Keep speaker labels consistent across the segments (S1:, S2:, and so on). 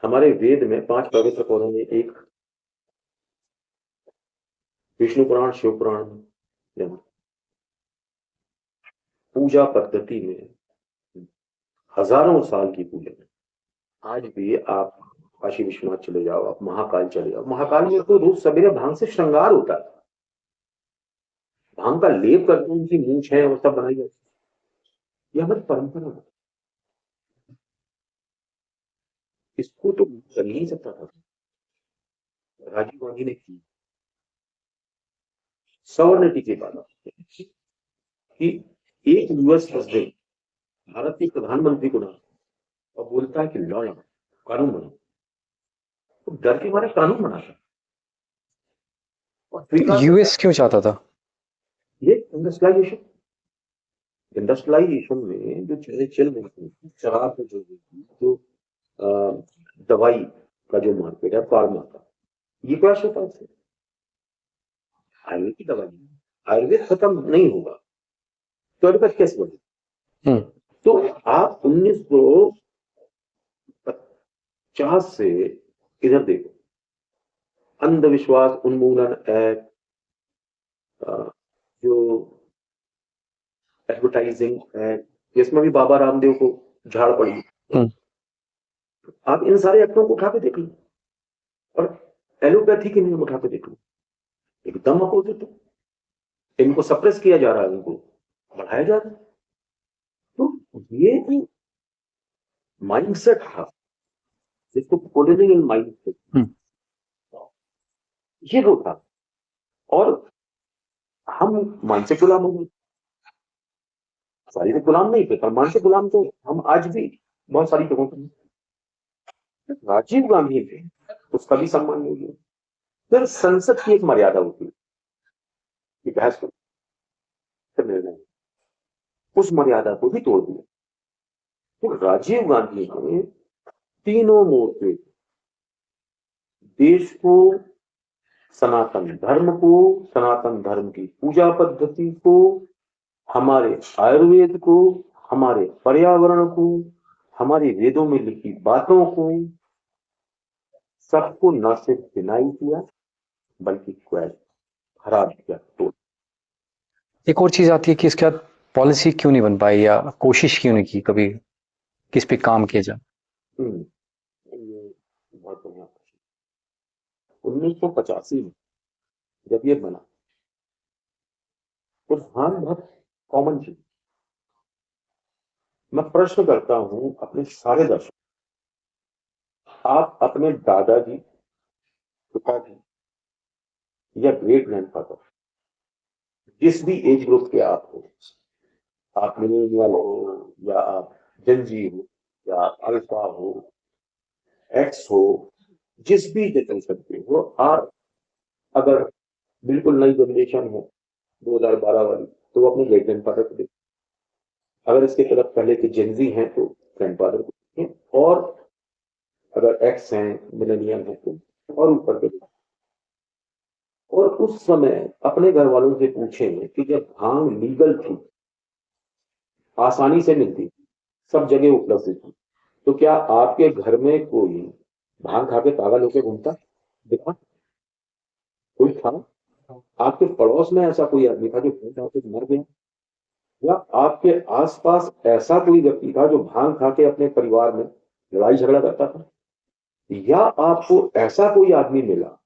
S1: हमारे वेद में 5 पवित्र पौधों में एक विष्णु पुराण, शिव पुराण में पूजा पद्धति में हजारों साल की पूजा है। आज भी आप काशी विश्वनाथ चले जाओ, आप महाकाल चले जाओ, महाकाल में तो रोज सवेरे भांग से श्रृंगार होता है। भांग का लेप करके उनकी मूछ है और सब बनाई जाती है। यह हमारी परंपरा है। इसको तो कर ही नहीं सकता था। राजीव गांधी ने की सवर्णिटी के बाद कि एक यूएस प्रेसिडेंट भारत के प्रधानमंत्री को ना और बोलता है कि लॉ लगाओ, कानून बनाओ, तो डर के मारे कानून बनाता। और
S2: यूएस क्यों चाहता था
S1: ये इंडस्ट्रियलाइजेशन में जो चीजें चल रही थी, शराब जो दवाई का जो मार्केट है, फार्मा का, ये क्रैश होता है। आयुर्वेद की दवाई, आयुर्वेद खत्म नहीं होगा तो आयुर्वेद कैसे बने? तो आप 1950 से इधर देखो, अंधविश्वास उन्मूलन एक्ट, जो एडवर्टाइजिंग एक्ट, जिसमें भी बाबा रामदेव को झाड़ पड़ी। आप इन सारे एक्टों को उठा के देख लो और एलोपैथी के नियम उठा के देख लो, एकदम अपोजिट है। इनको सप्रेस किया जा रहा है, इनको बढ़ाया जा रहा है। तो ये जो माइंडसेट था, जिसको कोलोनियल माइंडसेट, ये वो था। और हम मानसिक गुलाम हो गए, शारीरिक गुलाम नहीं थे, पर मानसिक गुलाम तो हम आज भी बहुत सारी जगहों पर। राजीव गांधी थे, उसका भी सम्मान नहीं किया। फिर संसद की एक मर्यादा होती है कि बहस को फिर निर्णय, उस मर्यादा को भी तोड़ दिया। तो राजीव गांधी ने तीनों मोर्चे, देश को, सनातन धर्म की पूजा पद्धति को, हमारे आयुर्वेद को, हमारे पर्यावरण को, हमारे वेदों में लिखी बातों को, सबको न सिर्फ डिनाई किया बल्कि खराब किया, तोड़।
S2: एक और चीज आती है कि इसके बाद पॉलिसी क्यों नहीं बन पाई या कोशिश क्यों नहीं की कभी किस पे काम किया जाए?
S1: ये बहुत बढ़िया। 1985 में जब ये बना तो ध्यान बहुत कॉमन चीज। मैं प्रश्न करता हूं अपने सारे दर्शक, आप अपने दादाजी, पिताजी या ग्रेट ग्रैंडफादर, जिस भी एज ग्रुप के आप हो, आप मिलेनियल हो या आप जेनजी हो या अल्फा हो, एक्स हो, जिस भी जनरेशन के हो, आप अगर बिल्कुल नई जनरेशन हो 2012 वाली, तो वो अपने ग्रेट ग्रैंडफादर को देखें। अगर इसके तरफ पहले के जेनजी हैं तो ग्रैंडफादर को देखें, और अगर एक्स हैं, मिलेनियल हैं, तो और ऊपर के। और उस समय अपने घर वालों से पूछें कि जब भांग लीगल थी, आसानी से मिलती, सब जगह उपलब्ध थी, तो क्या आपके घर में कोई भांग खा के पागल होकर घूमता दिखा? कोई था? आपके पड़ोस में ऐसा कोई आदमी था जो भांग खा के मर गया? या आपके आसपास ऐसा कोई व्यक्ति था जो भांग खा के अपने परिवार में लड़ाई झगड़ा करता था? या आपको ऐसा कोई आदमी मिला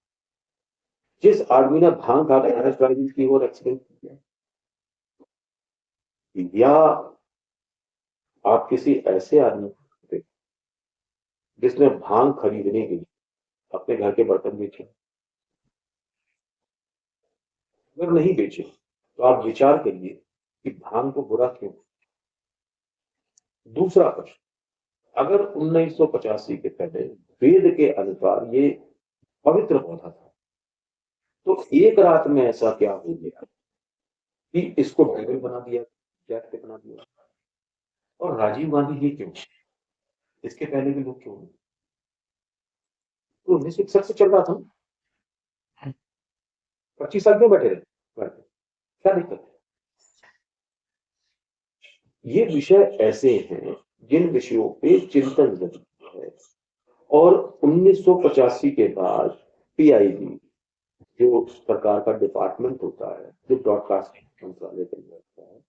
S1: जिस आदमी ने भांग खा के रैश ड्राइविंग की और एक्सीडेंट किया? या आप किसी ऐसे आदमी थे जिसने भांग खरीदने के लिए अपने घर के बर्तन बेचे? अगर नहीं बेचे तो आप विचार करिए कि भांग को बुरा क्यों। दूसरा प्रश्न, अगर 1985 के पहले वेद के अनुसार ये पवित्र पौधा था, तो एक रात में ऐसा क्या हो गया कि इसको बाइबल बना दिया, क्या बना दिया? और राजीव गांधी ये क्यों? इसके पहले के लोग क्यों? तो 1961 से चल रहा था, 25 साल क्यों बैठे रहे? क्या दिक्कत है? ये विषय ऐसे हैं जिन विषयों पे चिंतन जरूरी है। और 1985 के बाद पीआईबी जो सरकार का डिपार्टमेंट होता है, जो ब्रॉडकास्टिंग मंत्रालय के अंदर होता है,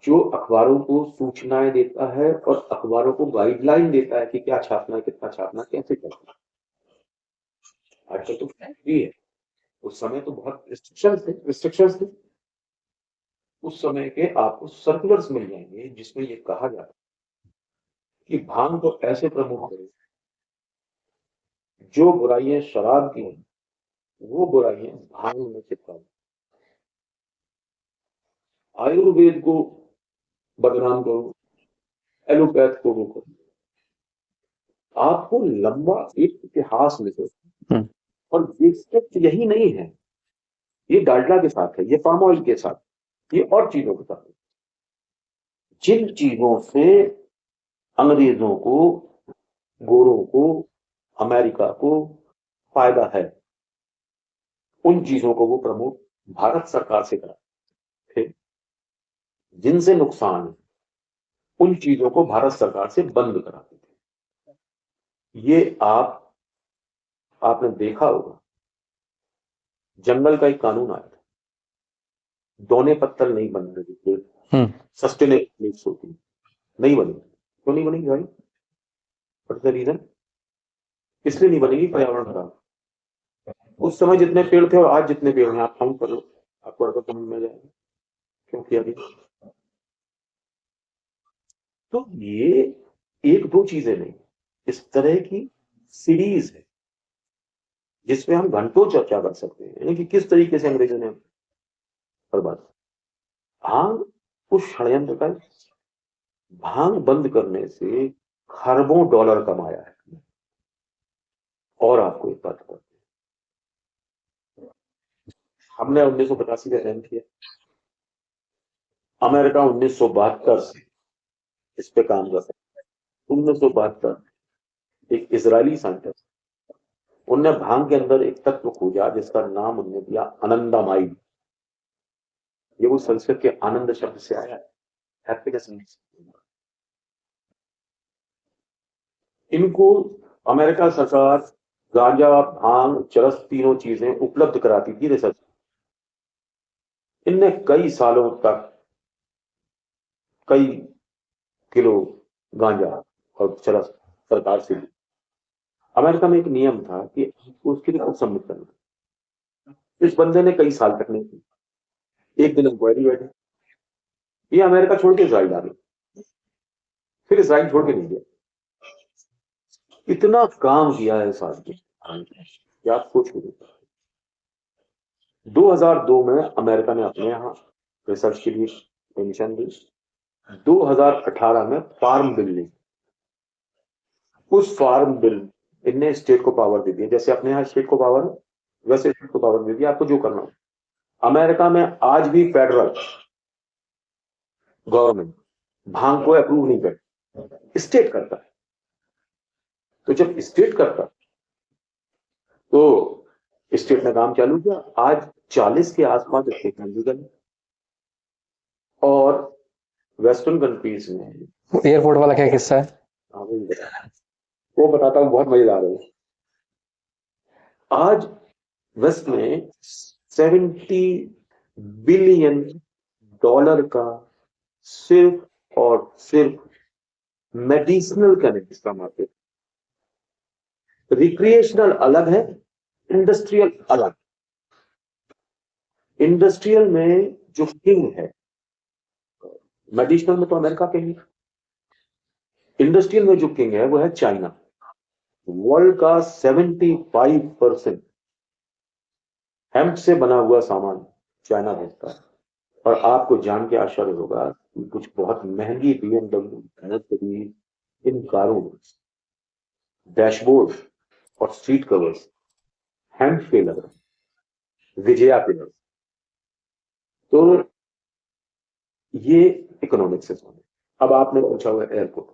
S1: जो अखबारों को सूचनाएं देता है और अखबारों को गाइडलाइन देता है कि क्या छापना है, कितना छापना, कैसे करना है। आजकल तो फ्री है, उस समय तो बहुत रिस्ट्रिक्शंस थे। उस समय के आपको सर्कुलर्स मिल जाएंगे जिसमें ये कहा जाता है कि भांग को ऐसे प्रमोट करें, जो बुराइयां शराब की हैं वो बुराइयां भांग में चिपका दें। आयुर्वेद को बदनाम करो, एलोपैथ को वो करो। आपको लंबा एक इतिहास में से, और ये सिर्फ यही नहीं है, ये डालडा के साथ है, ये पाम ऑयल के साथ, ये और चीजों के साथ है। जिन चीजों से अंग्रेजों को, गोरों को, अमेरिका को फायदा है, उन चीजों को वो प्रमोट भारत सरकार से कराते थे। जिनसे नुकसान है उन चीजों को भारत सरकार से बंद कराते थे। ये आपने देखा होगा, जंगल का एक कानून आया था, दोने पत्तल नहीं बनने देते, सस्टेनेबल होती नहीं बनेगी। क्यों नहीं बनेगी भाई? What the reason? इसलिए नहीं बनेगी, पर्यावरण खराब। उस समय जितने पेड़ थे और आज जितने पेड़ हैं आप काउंट करो, आपको अगर समझ में जाएगा क्यों किया गया। तो ये एक दो चीजें नहीं, इस तरह की सीरीज है जिसमें हम घंटों चर्चा कर सकते हैं कि किस तरीके से अंग्रेजों ने बर्बाद। भांग उस षड्यंत्र का, भांग बंद करने से खरबों डॉलर कमाया है। और आपको एक बात बताते हैं, हमने 1985 का ऐलान किया, अमेरिका 1972 से इस पे काम कर रहा है। 1972 एक इजरायली साइंटिस्ट, उनने भांग के अंदर एक तत्व खोजा जिसका नाम उन्होंने दिया आनंदामाइड। ये वो संस्कृत के आनंद शब्द से आया है, हैप्पीनेस। इनको अमेरिका सरकार गांजा, भांग, चरस तीनों चीजें उपलब्ध कराती थी रिसर्च। इनने कई सालों तक कई किलो गांजा और चरस सरकार से ली। अमेरिका में एक नियम था कि उसके लिए कुछ सबमिट करना। इस बंदे ने कई साल तक नहीं की। एक दिन इंक्वायरी बैठे, ये अमेरिका छोड़ के इसराइल आ गए, फिर इसराइल छोड़ के नहीं गया। इतना काम किया है इस आदमी कि आप सोच के देखो। 2002 में अमेरिका ने अपने यहां रिसर्च के लिए परमिशन दी। 2018 में फार्म बिल ली। उस फार्म बिल इनने स्टेट को पावर दे दिया, जैसे अपने यहां स्टेट को पावर है वैसे स्टेट को पावर दे दिया, आपको जो करना हो। अमेरिका में आज भी फेडरल गवर्नमेंट भांग को अप्रूव नहीं करती, स्टेट करता है। तो जब स्टेट करता तो स्टेट ने काम चालू किया। आज 40 के आसपास स्टेट लीगल है, और वेस्टर्न कंट्रीज में
S2: एयरपोर्ट वाला क्या किस्सा है?
S1: हाँ, वो बताता हूं, बहुत मजेदार है। आज वेस्ट में 70 बिलियन डॉलर का सिर्फ और सिर्फ मेडिसिनल कैनबिस का मार्केट। रिक्रिएशनल अलग है, इंडस्ट्रियल अलग। इंडस्ट्रियल में जो किंग है, मेडिसिनल में तो अमेरिका के ही, इंडस्ट्रियल में जो किंग है वो है चाइना। वर्ल्ड का 75% हेम्प से बना हुआ सामान चाइना भेजता है। और आपको जान के आश्चर्य होगा कि कुछ बहुत महंगी BMW, मर्सिडीज, इन कारों में डैशबोर्ड और सीट कवर्स हेम्प के लग रहे, विजया के लग। तो ये इकोनॉमिक सिस्टम है। अब आपने पूछा हुआ एयरपोर्ट,